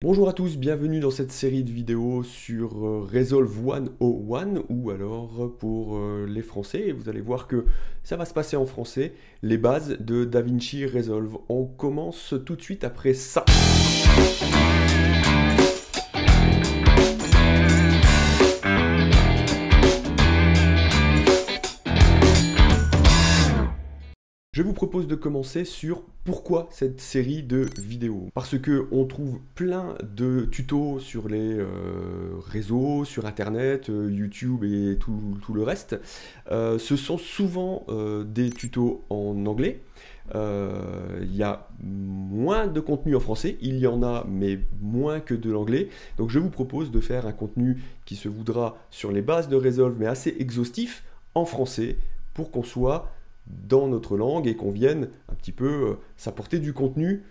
Bonjour à tous, bienvenue dans cette série de vidéos sur Resolve 101 ou alors pour les Français. Et vous allez voir que ça va se passer en français, les bases de DaVinci Resolve. On commence tout de suite après ça. Je vous propose de commencer sur pourquoi cette série de vidéos. Parce que on trouve plein de tutos sur les réseaux, sur internet, YouTube et tout le reste. Ce sont souvent des tutos en anglais. Il y a moins de contenu en français, il y en a mais moins que de l'anglais. Donc je vous propose de faire un contenu qui se voudra sur les bases de Resolve mais assez exhaustif en français pour qu'on soit dans notre langue et qu'on vienne un petit peu s'apporter du contenu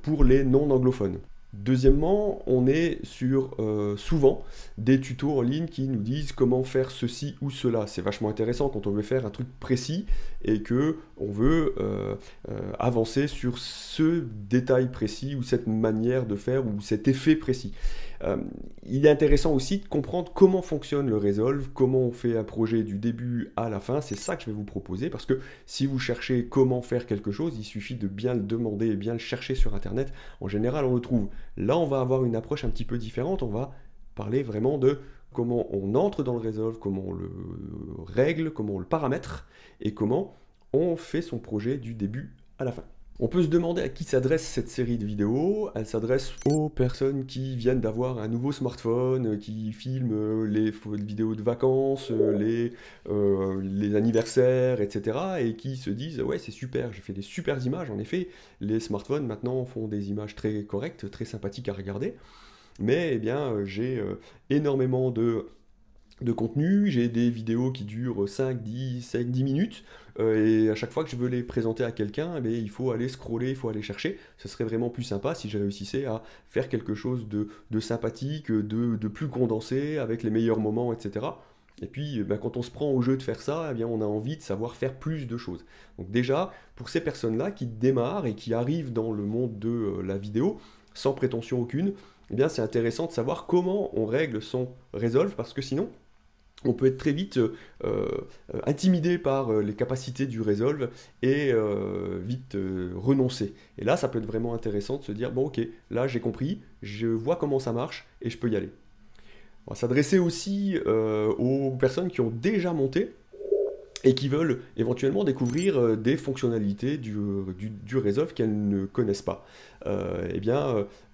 pour les non-anglophones. Deuxièmement, on est sur souvent des tutos en ligne qui nous disent comment faire ceci ou cela. C'est vachement intéressant quand on veut faire un truc précis et que on veut avancer sur ce détail précis ou cette manière de faire ou cet effet précis. Il est intéressant aussi de comprendre comment fonctionne le Resolve, comment on fait un projet du début à la fin. C'est ça que je vais vous proposer parce que si vous cherchez comment faire quelque chose, il suffit de bien le demander et bien le chercher sur Internet. En général, on le trouve. Là, on va avoir une approche un petit peu différente. On va parler vraiment de comment on entre dans le Resolve, comment on le règle, comment on le paramètre et comment on fait son projet du début à la fin. On peut se demander à qui s'adresse cette série de vidéos. Elle s'adresse aux personnes qui viennent d'avoir un nouveau smartphone, qui filment les vidéos de vacances, les anniversaires, etc. et qui se disent « Ouais, c'est super, j'ai fait des super images. » En effet, les smartphones maintenant font des images très correctes, très sympathiques à regarder. Mais eh bien, j'ai énormément de contenu, j'ai des vidéos qui durent 5-10 minutes, et à chaque fois que je veux les présenter à quelqu'un, eh il faut aller scroller, il faut aller chercher. Ce serait vraiment plus sympa si je réussissais à faire quelque chose de sympathique, de plus condensé, avec les meilleurs moments, etc. Et puis, quand on se prend au jeu de faire ça, on a envie de savoir faire plus de choses. Donc déjà, pour ces personnes-là qui démarrent et qui arrivent dans le monde de la vidéo, sans prétention aucune, c'est intéressant de savoir comment on règle son Resolve, parce que sinon, on peut être très vite intimidé par les capacités du Resolve et vite renoncer. Et là, ça peut être vraiment intéressant de se dire, bon ok, là j'ai compris, je vois comment ça marche et je peux y aller. On va s'adresser aussi aux personnes qui ont déjà monté et qui veulent éventuellement découvrir des fonctionnalités du Resolve qu'elles ne connaissent pas.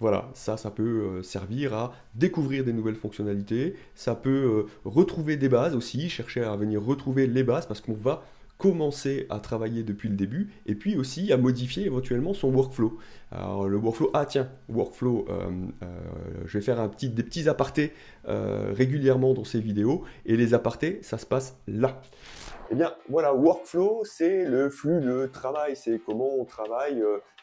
Voilà, ça peut servir à découvrir des nouvelles fonctionnalités, ça peut retrouver des bases aussi, chercher à venir retrouver les bases, parce qu'on va commencer à travailler depuis le début, et puis aussi à modifier éventuellement son workflow. Alors le workflow, je vais faire des petits apartés régulièrement dans ces vidéos, et les apartés, ça se passe là. Voilà, workflow, c'est le flux de travail, c'est comment on travaille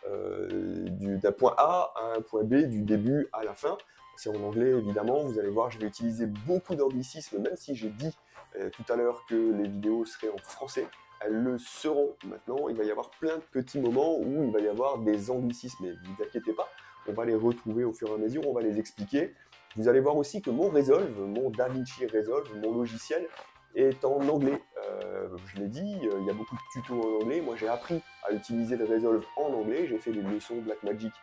d'un point A à un point B, du début à la fin. C'est en anglais, évidemment. Vous allez voir, je vais utiliser beaucoup d'anglicismes, même si j'ai dit tout à l'heure que les vidéos seraient en français. Elles le seront maintenant. Il va y avoir plein de petits moments où il va y avoir des anglicismes, mais ne vous inquiétez pas, on va les retrouver au fur et à mesure, on va les expliquer. Vous allez voir aussi que mon Resolve, mon DaVinci Resolve, mon logiciel, est en anglais. Je l'ai dit, il y a beaucoup de tutos en anglais. Moi, j'ai appris à utiliser le Resolve en anglais. J'ai fait des leçons Blackmagic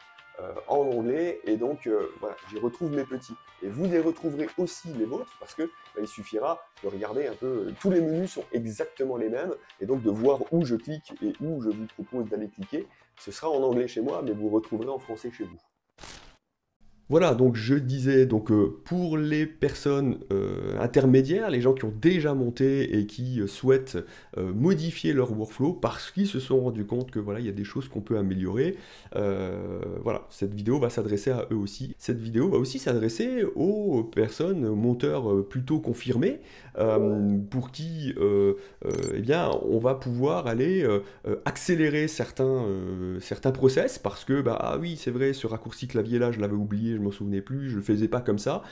en anglais. Et donc, voilà, j'y retrouve mes petits. Et vous y retrouverez aussi les vôtres parce que il suffira de regarder un peu. Tous les menus sont exactement les mêmes. Et donc, de voir où je clique et où je vous propose d'aller cliquer. Ce sera en anglais chez moi, mais vous retrouverez en français chez vous. Voilà, donc je disais, pour les personnes intermédiaires, les gens qui ont déjà monté et qui souhaitent modifier leur workflow parce qu'ils se sont rendus compte que voilà, il y a des choses qu'on peut améliorer. Voilà, cette vidéo va s'adresser à eux aussi. Cette vidéo va aussi s'adresser aux personnes, aux monteurs plutôt confirmés, pour qui on va pouvoir aller accélérer certains process parce que ah oui, c'est vrai, ce raccourci clavier là, je l'avais oublié, je m'en souvenais plus, je le faisais pas comme ça.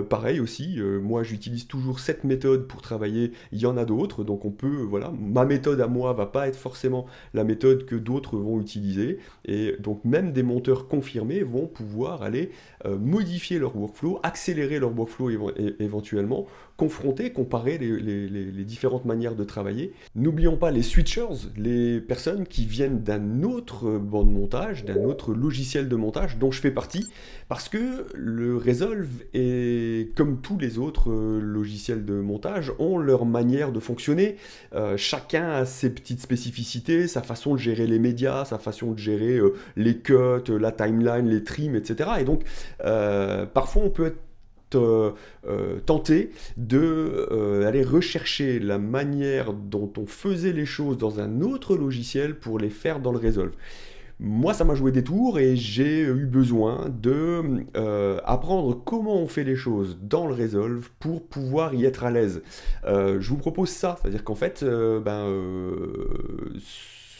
Pareil aussi, moi j'utilise toujours cette méthode pour travailler, il y en a d'autres, donc on peut, voilà, ma méthode à moi va pas être forcément la méthode que d'autres vont utiliser, et donc même des monteurs confirmés vont pouvoir aller modifier leur workflow, accélérer leur workflow éventuellement, confronter, comparer les différentes manières de travailler. N'oublions pas les switchers, les personnes qui viennent d'un autre banc de montage, d'un autre logiciel de montage dont je fais partie, parce que le Resolve et comme tous les autres logiciels de montage ont leur manière de fonctionner. Chacun a ses petites spécificités, sa façon de gérer les médias, sa façon de gérer les cuts, la timeline, les trims, etc. Et donc parfois on peut être tenté d'aller rechercher la manière dont on faisait les choses dans un autre logiciel pour les faire dans le Resolve. Moi, ça m'a joué des tours et j'ai eu besoin de apprendre comment on fait les choses dans le Resolve pour pouvoir y être à l'aise. Je vous propose ça, c'est-à-dire qu'en fait,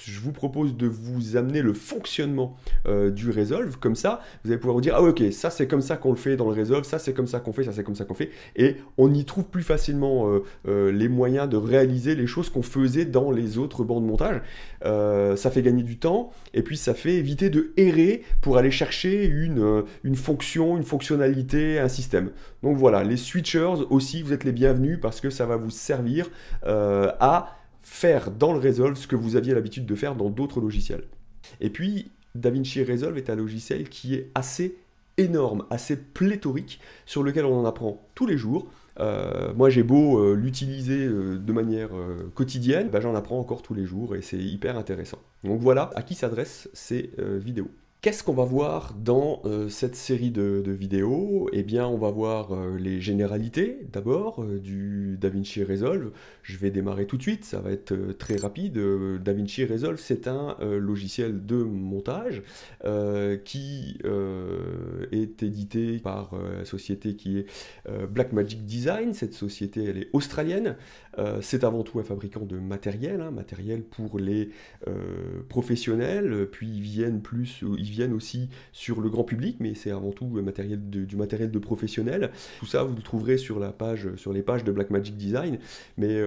je vous propose de vous amener le fonctionnement du Resolve, comme ça, vous allez pouvoir vous dire, ah ok, ça c'est comme ça qu'on le fait dans le Resolve, ça c'est comme ça qu'on fait, ça c'est comme ça qu'on fait, et on y trouve plus facilement les moyens de réaliser les choses qu'on faisait dans les autres bancs de montage. Ça fait gagner du temps, et puis ça fait éviter de errer pour aller chercher une fonction, une fonctionnalité, un système. Donc voilà, les switchers aussi, vous êtes les bienvenus parce que ça va vous servir à faire dans le Resolve ce que vous aviez l'habitude de faire dans d'autres logiciels. Et puis, DaVinci Resolve est un logiciel qui est assez énorme, assez pléthorique, sur lequel on en apprend tous les jours. Moi j'ai beau l'utiliser de manière quotidienne, j'en apprends encore tous les jours et c'est hyper intéressant. Donc voilà à qui s'adressent ces vidéos. Qu'est-ce qu'on va voir dans cette série de vidéos? Eh bien, on va voir les généralités d'abord du DaVinci Resolve. Je vais démarrer tout de suite, ça va être très rapide. DaVinci Resolve, c'est un logiciel de montage qui est édité par la société qui est Blackmagic Design. Cette société, elle est australienne. C'est avant tout un fabricant de matériel, matériel pour les professionnels, puis ils viennent aussi sur le grand public, mais c'est avant tout du matériel de professionnels. Tout ça, vous le trouverez sur les pages de Blackmagic Design, mais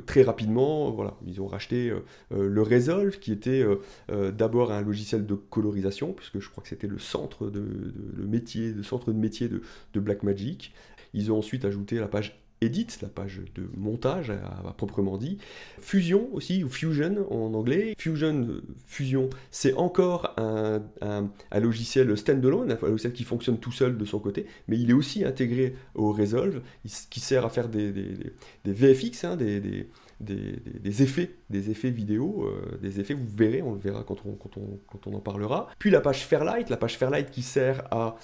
très rapidement, voilà, ils ont racheté le Resolve, qui était d'abord un logiciel de colorisation, puisque je crois que c'était le centre de métier de Blackmagic. Ils ont ensuite ajouté la page Edit, la page de montage à proprement dit. Fusion aussi, ou Fusion en anglais. Fusion, c'est encore un logiciel standalone, un logiciel qui fonctionne tout seul de son côté, mais il est aussi intégré au Resolve, qui sert à faire des VFX, des effets vidéo, des effets, vous verrez, on le verra quand on en parlera. Puis la page Fairlight qui sert à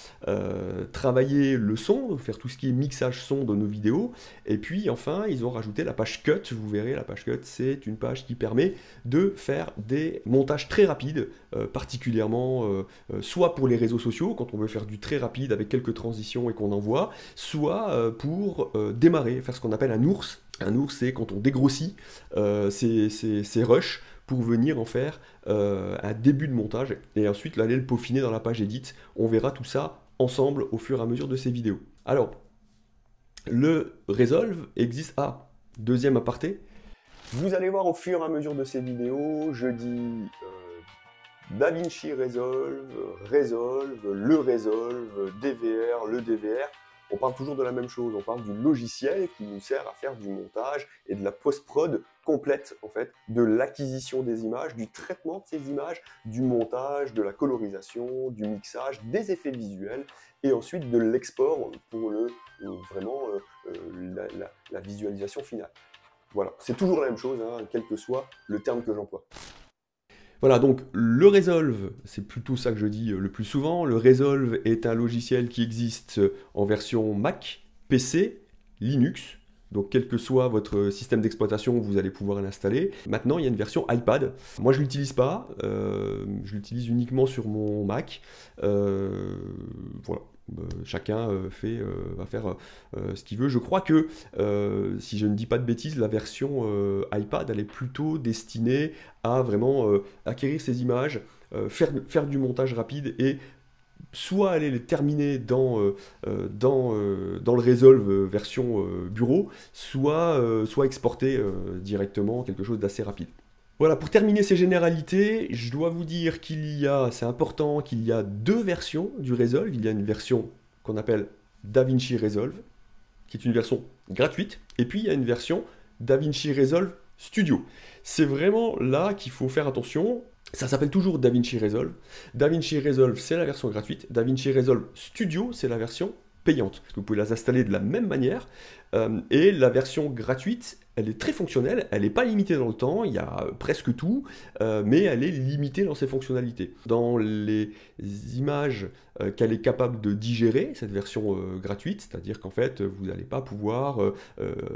travailler le son, faire tout ce qui est mixage son de nos vidéos. Et puis enfin, ils ont rajouté la page Cut, vous verrez, la page Cut, c'est une page qui permet de faire des montages très rapides, particulièrement soit pour les réseaux sociaux, quand on veut faire du très rapide avec quelques transitions et qu'on envoie, soit pour démarrer, faire ce qu'on appelle un ours. Un ours, c'est quand on dégrossit ces rushs pour venir en faire un début de montage et ensuite aller le peaufiner dans la page Edit. On verra tout ça ensemble au fur et à mesure de ces vidéos. Alors, le Resolve existe deuxième aparté. Vous allez voir au fur et à mesure de ces vidéos, je dis DaVinci Resolve, le Resolve, DVR, le DVR. On parle toujours de la même chose, on parle du logiciel qui nous sert à faire du montage et de la post-prod complète, en fait, de l'acquisition des images, du traitement de ces images, du montage, de la colorisation, du mixage, des effets visuels, et ensuite de l'export pour la visualisation finale. Voilà, c'est toujours la même chose, quel que soit le terme que j'emploie. Voilà, donc le Resolve, c'est plutôt ça que je dis le plus souvent. Le Resolve est un logiciel qui existe en version Mac, PC, Linux. Donc quel que soit votre système d'exploitation, vous allez pouvoir l'installer. Maintenant, il y a une version iPad. Moi, je ne l'utilise pas. Je l'utilise uniquement sur mon Mac. Voilà. Chacun va faire ce qu'il veut. Je crois que, si je ne dis pas de bêtises, la version iPad, elle est plutôt destinée à vraiment acquérir ces images, faire du montage rapide et soit aller les terminer dans le Resolve version bureau, soit exporter directement quelque chose d'assez rapide. Voilà, pour terminer ces généralités, je dois vous dire c'est important qu'il y a deux versions du Resolve. Il y a une version qu'on appelle DaVinci Resolve, qui est une version gratuite, et puis il y a une version DaVinci Resolve Studio. C'est vraiment là qu'il faut faire attention. Ça s'appelle toujours DaVinci Resolve. DaVinci Resolve, c'est la version gratuite. DaVinci Resolve Studio, c'est la version payante. Vous pouvez les installer de la même manière. Et la version gratuite, elle est très fonctionnelle, elle n'est pas limitée dans le temps, il y a presque tout, mais elle est limitée dans ses fonctionnalités. Dans les images qu'elle est capable de digérer, cette version gratuite, c'est-à-dire qu'en fait, vous n'allez pas pouvoir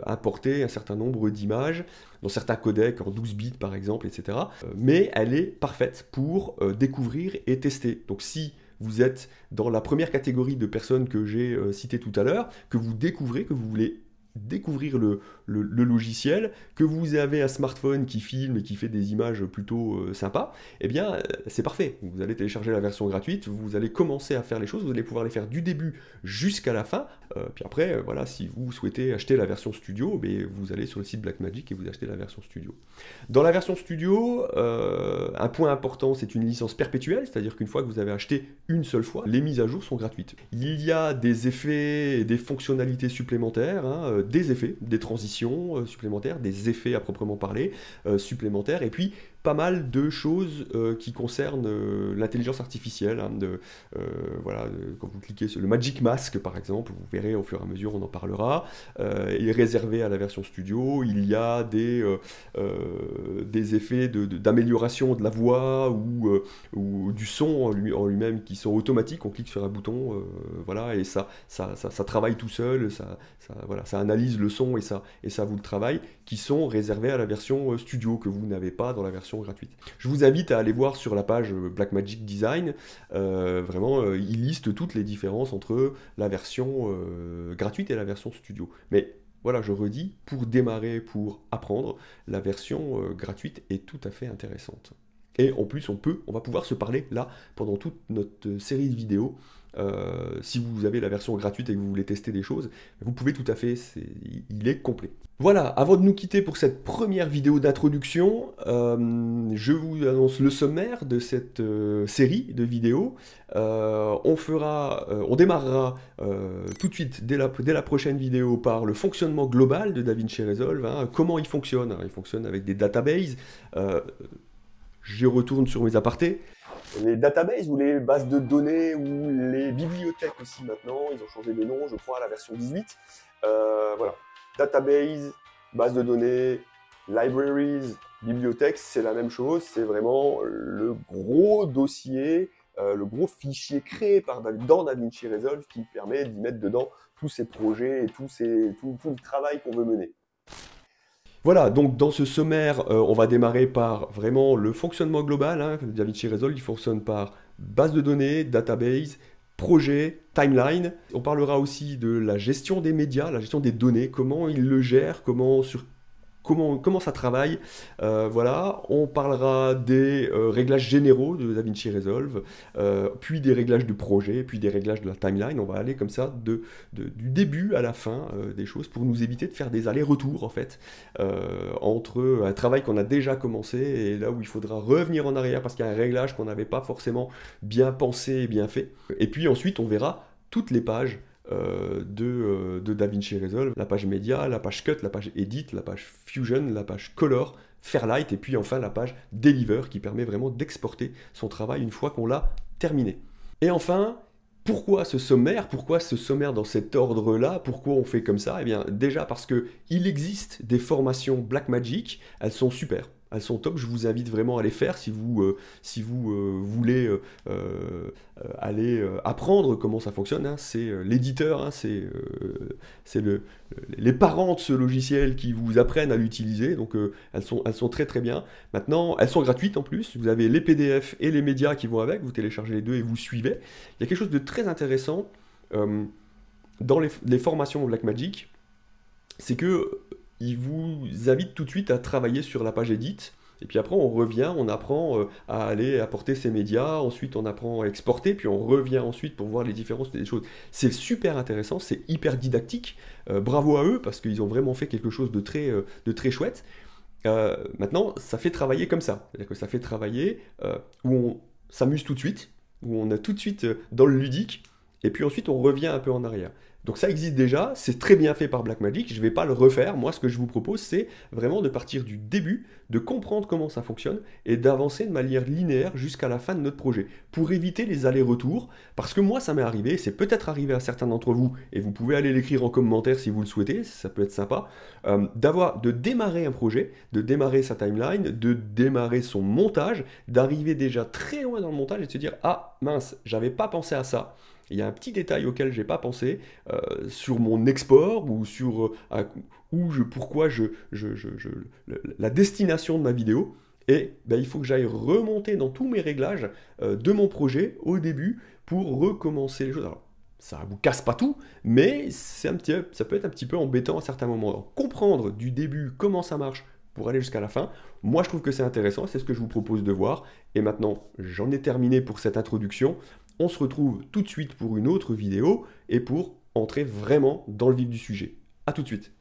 importer un certain nombre d'images dans certains codecs en 12 bits par exemple, etc. Mais elle est parfaite pour découvrir et tester. Donc si vous êtes dans la première catégorie de personnes que j'ai citées tout à l'heure, que vous découvrez, que vous voulez découvrir le logiciel, que vous avez un smartphone qui filme et qui fait des images plutôt sympas, eh bien c'est parfait. Vous allez télécharger la version gratuite, vous allez commencer à faire les choses, vous allez pouvoir les faire du début jusqu'à la fin. Puis après, voilà, si vous souhaitez acheter la version studio, vous allez sur le site Blackmagic et vous achetez la version studio. Dans la version studio, un point important, c'est une licence perpétuelle, c'est-à-dire qu'une fois que vous avez acheté une seule fois, les mises à jour sont gratuites. Il y a des effets et des fonctionnalités supplémentaires, des effets, des transitions supplémentaires, des effets à proprement parler supplémentaires, et puis pas mal de choses qui concernent l'intelligence artificielle. Voilà, quand vous cliquez sur le Magic Mask par exemple, vous verrez au fur et à mesure, on en parlera. Il est réservé à la version studio. Il y a des effets d'amélioration de la voix ou du son en lui-même qui sont automatiques. On clique sur un bouton, voilà, et ça travaille tout seul. Voilà, ça analyse le son et ça vous le travaille, qui sont réservés à la version studio que vous n'avez pas dans la version gratuite. Je vous invite à aller voir sur la page Blackmagic Design, vraiment il liste toutes les différences entre la version gratuite et la version studio. Mais voilà, je redis, pour démarrer, pour apprendre, la version gratuite est tout à fait intéressante. Et en plus, on va pouvoir se parler là pendant toute notre série de vidéos. Si vous avez la version gratuite et que vous voulez tester des choses, vous pouvez tout à fait, il est complet. Voilà, avant de nous quitter pour cette première vidéo d'introduction, je vous annonce le sommaire de cette série de vidéos. On démarrera tout de suite, dès la prochaine vidéo, par le fonctionnement global de DaVinci Resolve, comment il fonctionne. Alors, il fonctionne avec des databases. Je retourne sur mes apartés. Les databases ou les bases de données ou les bibliothèques aussi maintenant, ils ont changé de nom, je crois, à la version 18. Voilà, database, base de données, libraries, bibliothèques, c'est la même chose. C'est vraiment le gros dossier, le gros fichier créé dans DaVinci Resolve qui permet d'y mettre dedans tous ces projets et tout le travail qu'on veut mener. Voilà, donc dans ce sommaire, on va démarrer par vraiment le fonctionnement global. DaVinci Resolve, il fonctionne par base de données, database, projet, timeline. On parlera aussi de la gestion des médias, la gestion des données, comment il le gère, comment ça travaille. Voilà, on parlera des réglages généraux de DaVinci Resolve, puis des réglages de projet, puis des réglages de la timeline. On va aller comme ça du début à la fin des choses pour nous éviter de faire des allers-retours en fait entre un travail qu'on a déjà commencé et là où il faudra revenir en arrière parce qu'il y a un réglage qu'on n'avait pas forcément bien pensé et bien fait. Et puis ensuite on verra toutes les pages de DaVinci Resolve, la page média, la page cut, la page edit, la page fusion, la page color, fairlight et puis enfin la page deliver qui permet vraiment d'exporter son travail une fois qu'on l'a terminé. Et enfin, pourquoi ce sommaire dans cet ordre-là? Pourquoi on fait comme ça? Eh bien déjà parce qu'il existe des formations Blackmagic, elles sont super. Elles sont top, je vous invite vraiment à les faire si vous voulez aller apprendre comment ça fonctionne. C'est l'éditeur, c'est les parents de ce logiciel qui vous apprennent à l'utiliser, donc elles sont très très bien. Maintenant, elles sont gratuites en plus, vous avez les PDF et les médias qui vont avec, vous téléchargez les deux et vous suivez. Il y a quelque chose de très intéressant dans les formations Blackmagic, c'est que il vous invite tout de suite à travailler sur la page edit Et puis après, on revient, on apprend à aller apporter ses médias, ensuite on apprend à exporter, puis on revient ensuite pour voir les différences des choses. C'est super intéressant, c'est hyper didactique. Bravo à eux, parce qu'ils ont vraiment fait quelque chose de très chouette. Maintenant, ça fait travailler comme ça. C'est-à-dire que ça fait travailler où on s'amuse tout de suite, où on est tout de suite dans le ludique, et puis ensuite on revient un peu en arrière. Donc ça existe déjà, c'est très bien fait par Blackmagic, je ne vais pas le refaire. Moi, ce que je vous propose, c'est vraiment de partir du début, de comprendre comment ça fonctionne et d'avancer de manière linéaire jusqu'à la fin de notre projet pour éviter les allers-retours. Parce que moi, ça m'est arrivé, c'est peut-être arrivé à certains d'entre vous, et vous pouvez aller l'écrire en commentaire si vous le souhaitez, ça peut être sympa, de démarrer un projet, de démarrer sa timeline, de démarrer son montage, d'arriver déjà très loin dans le montage et de se dire «Ah mince, j'avais pas pensé à ça». Il y a un petit détail auquel j'ai pas pensé sur mon export ou sur pourquoi la destination de ma vidéo. Et ben, il faut que j'aille remonter dans tous mes réglages de mon projet au début pour recommencer les choses. Alors, ça vous casse pas tout, mais ça peut être un petit peu embêtant à certains moments. Donc, comprendre du début comment ça marche pour aller jusqu'à la fin, moi je trouve que c'est intéressant, c'est ce que je vous propose de voir. Et maintenant, j'en ai terminé pour cette introduction. On se retrouve tout de suite pour une autre vidéo et pour entrer vraiment dans le vif du sujet. A tout de suite.